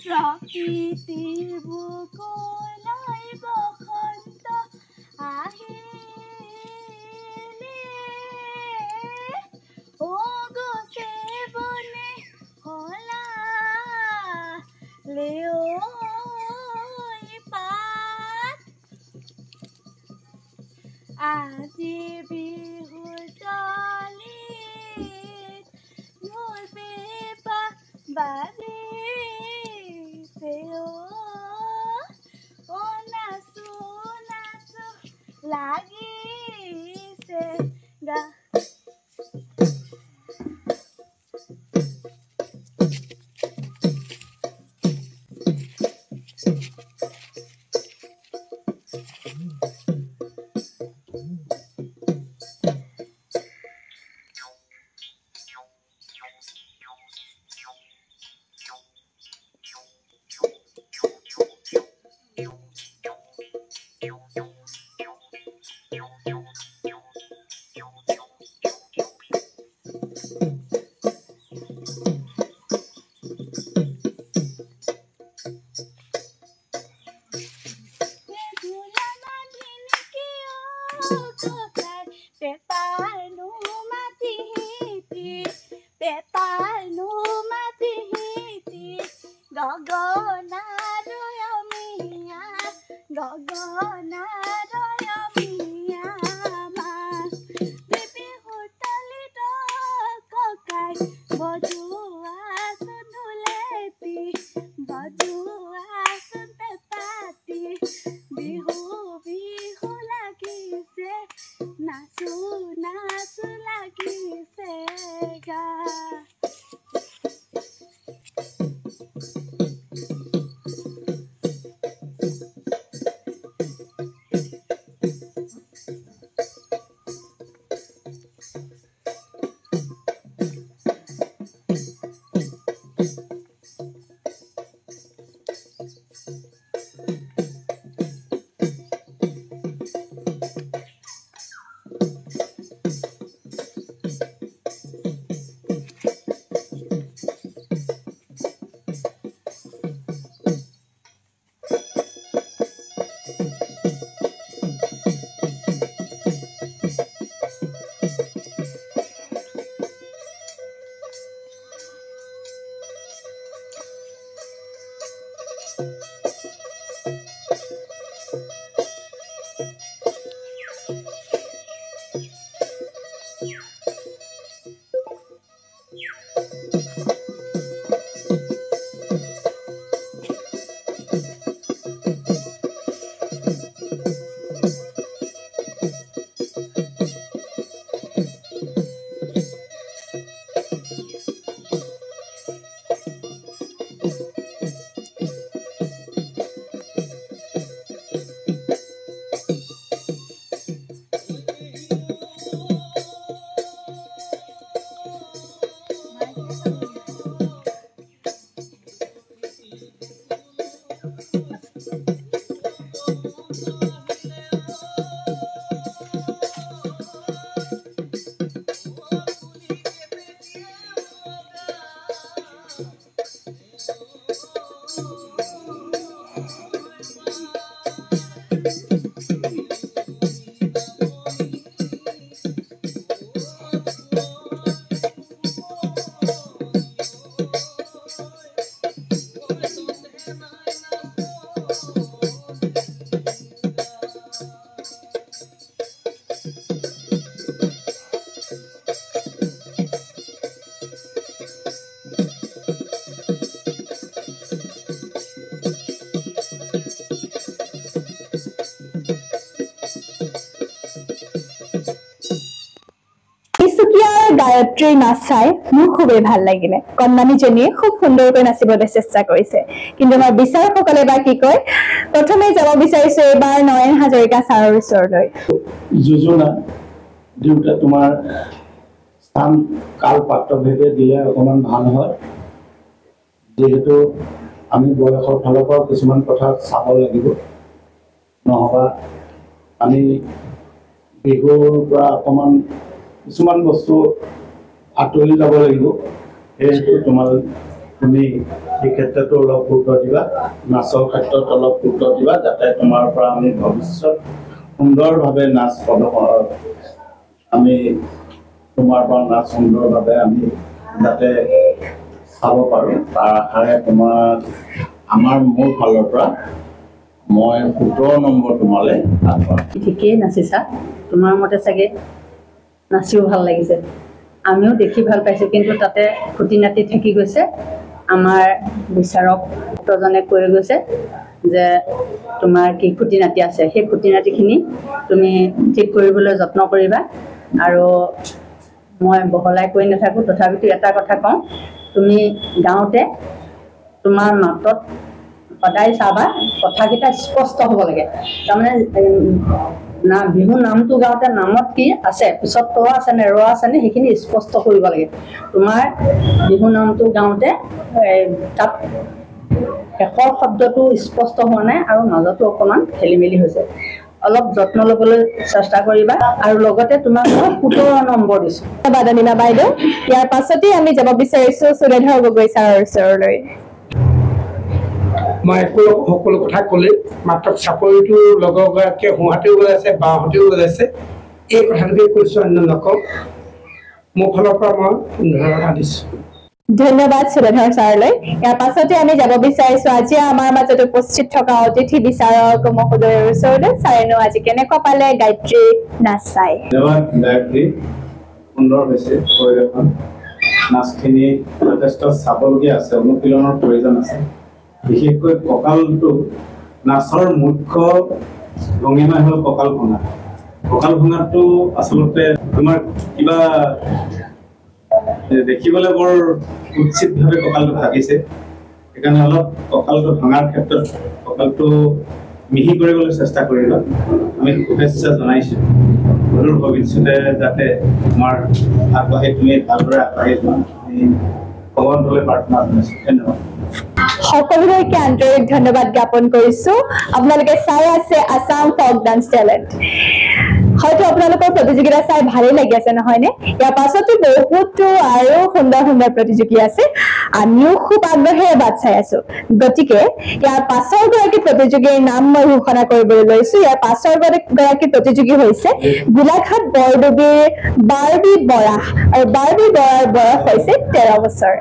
প্ৰকৃতিৰ বুকুলৈ বসন্ত আহিলে ও গছে বনে সলালে ঐ পাত আজি বিহুৰ তলিত ঢোল পেঁপা বাজে নাচো নাচো লাগিছে গা নাচো নাচো লাগিছে গা গায়ত্ৰীৰ নাচ চাই মোৰ খুবেই ভাল লাগিলে কন্যানীজনীয়ে খুব সুন্দৰকৈ নাচিবলৈ চেষ্টা কৰিছে কিন্তু আমাৰ বিচাৰকসকলে বা কি কয় প্ৰথমে যাব বিচাৰিছো এবাৰ নয়ন হাজৰিকা ছাৰৰ ওচৰলৈ যোজনা দুটা তোমাৰ স্থান কাল পাত্ৰ ভেদে দিলে অকমান ভাল হয় যেহেতু আমি বয়সৰ ফালৰ পৰা কিছুমান কথা চাব লাগিব নহবা আমি বিহুৰ পৰা অকমান কিছুমান বস্তু আঁতৰি যাব লাগিব সেইটো তুমি এই ক্ষেত্ৰতো অলপ গুৰুত্ব দিবা নাচৰ ক্ষেত্ৰত অলপ গুৰুত্ব দিবা যাতে তোমাৰ পৰা আমি ভৱিষ্যত সুন্দৰভাৱে নাচ প্ৰদৰ্শন আমি তোমাৰ পৰা নাচ সুন্দৰভাৱে আমি যাতে চাব পাৰোঁ তাৰ আশাৰে তোমাক আমাৰ মোৰ ফালৰ পৰা মই 17 নম্বৰ তোমালৈ আগবঢ়াম ঠিকেই নাচিছা তোমাৰ মতে চাগে নাচিও ভাল লাগিছে আমিও দেখি ভাল পাইছোঁ কিন্তু তাতে খুটি নাতি থাকি গৈছে আমাৰ বিচাৰক ডক্টৰজনে কৈ গৈছে যে তোমাৰ কি খুটি নাতি আছে সেই খুটি নাতিখিনি তুমি ঠিক কৰিবলৈ যত্ন কৰিবা আৰু মই বহলাই কৈ নাথাকোঁ তথাপিতো এটা কথা কওঁ তুমি গাওঁতে তোমাৰ মাতত সদায় চাবা কথাকেইটা স্পষ্ট হ'ব লাগে তাৰমানে না বিহু নামটো গাওঁতে নামত কি আছে পিছত ত আছে নে ৰ আছে নে সেইখিনি স্পষ্ট কৰিব লাগে তোমাৰ বিহু নামটো গাওঁতে তাত শেষৰ শব্দটো স্পষ্ট হোৱা নাই আৰু মাজতো অকণমান খেলি মেলি হৈছে অলপ যত্ন ল'বলৈ চেষ্টা কৰিবা আৰু লগতে তোমাক মই 17 নম্বৰ দিছোঁ ধন্যবাদ অনিমা বাইদেউ ইয়াৰ পাছতে আমি যাব বিচাৰিছো সুৰেধৰ গগৈ ছাৰৰ ওচৰলৈ মই সকলো কথা ক'লে মাত্ৰ চাকৰিটো লগৰগৰাকীয়ে সোঁহাতেও ওলাইছে বাওঁহাতেও ওলাইছে এই কথাটোকে কৈছোঁ অন্য নকওঁ মোৰ ফালৰ পৰা মই ধন্যবাদ দিছোঁ ধন্যবাদ সুৰেধৰ ছাৰলৈ ইয়াৰ পাছতে আমি যাব বিচাৰিছো আজি আমাৰ মাজত উপস্থিত থকা অতিথি বিচাৰক মহোদয়ৰ ওচৰলৈ ছাৰেনো আজি কেনেকুৱা পালে গায়ত্ৰী নাচ চাই ধন্যবাদ গায়ত্ৰী সুন্দৰ হৈছে পৰিৱেশন নাচখিনি যথেষ্ট চাবলগীয়া আছে অনুশীলনৰ প্ৰয়োজন আছে বিশেষকৈ কঁকালটো নাচৰ মুখ্য ভংগীমা হ'ল কঁকাল ভঙাটো আচলতে তোমাৰ কিবা দেখিবলৈ বৰ উচিতভাৱে কঁকালটো ভাগিছে সেইকাৰণে অলপ কঁকালটো ভঙাৰ ক্ষেত্ৰত কঁকালটো মিহি কৰিবলৈ চেষ্টা কৰিবা আমি শুভেচ্ছা জনাইছোঁ গৰুৰ ভৱিষ্যতে যাতে আমাৰ আগবাঢ়ি তুমি ভালদৰে আগবাঢ়ি যোৱা ভগৱানলৈ প্ৰাৰ্থনা জনাইছোঁ ধন্যবাদ সকলোকে আন্তৰিক ধন্যবাদ জ্ঞাপন কৰিছো আপোনালোকে চাই আছে আসাম ফক ডান্স টেলেণ্ট হয়তো আপোনালোকৰ প্ৰতিযোগিতা চাই ভালেই লাগি আছে নহয়নে ইয়াৰ পাছতো বহুতো আৰু সুন্দৰ সুন্দৰ প্ৰতিযোগী আছে আমিও খুব আগ্ৰহেৰে বাট চাই আছো গতিকে ইয়াৰ পাছৰ গৰাকী প্ৰতিযোগীৰ নাম মই ঘোষণা কৰিবলৈ লৈছো ইয়াৰ পাছৰ গৰাকী প্ৰতিযোগী হৈছে গোলাঘাট বৰডুবিৰ বাৰ্বি বৰা আৰু বাৰ্বি বৰাৰ বয়স হৈছে 13 বছৰ